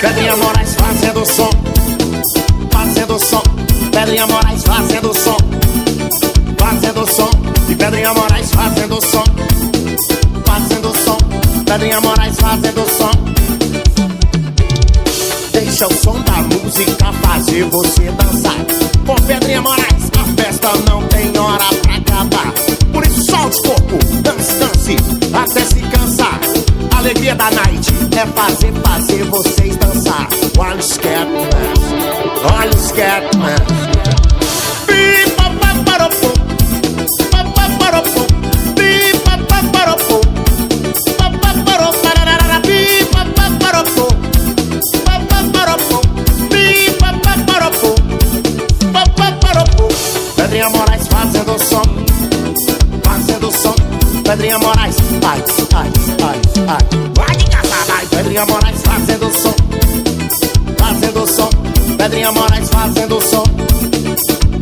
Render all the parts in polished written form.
Pedrinha Moraes fazendo som, fazendo som. Pedrinha Moraes fazendo som, fazendo som. E Pedrinha Moraes fazendo som, fazendo som. Pedrinha Moraes fazendo som. Deixa o som da música fazer você dançar. Com Pedrinha Moraes a festa não tem hora pra acabar. Por isso solte o corpo, dance, dance, até se cansar. A alegria da night é fazer vocês dançar. Olha os Catman, olha os Catman. Pedrinha Moraes fazendo som, fazendo som. Pedrinha Moraes, ai, ai, ai, ai. Vai de casa, vai. Pedrinha Moraes fazendo som, fazendo som. Pedrinha Moraes fazendo som,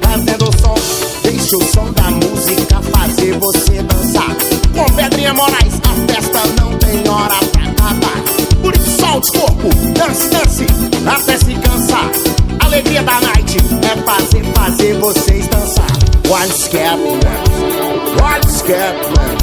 fazendo som. Deixa o som da música fazer você dançar. Com Pedrinha Moraes a festa não tem hora pra acabar. Por isso solte o corpo, dance, dance, até se cansar. A alegria da night é fazer vocês dançar. Olha os Catman, olha os Catman.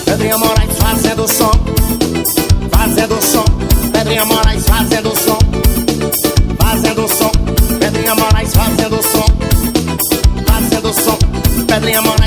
Pedrinha Moraes fazendo som, fazendo som. Pedrinha Moraes fazendo som, fazendo som. Pedrinha Moraes fazendo som, fazendo som. Pedrinha Moraes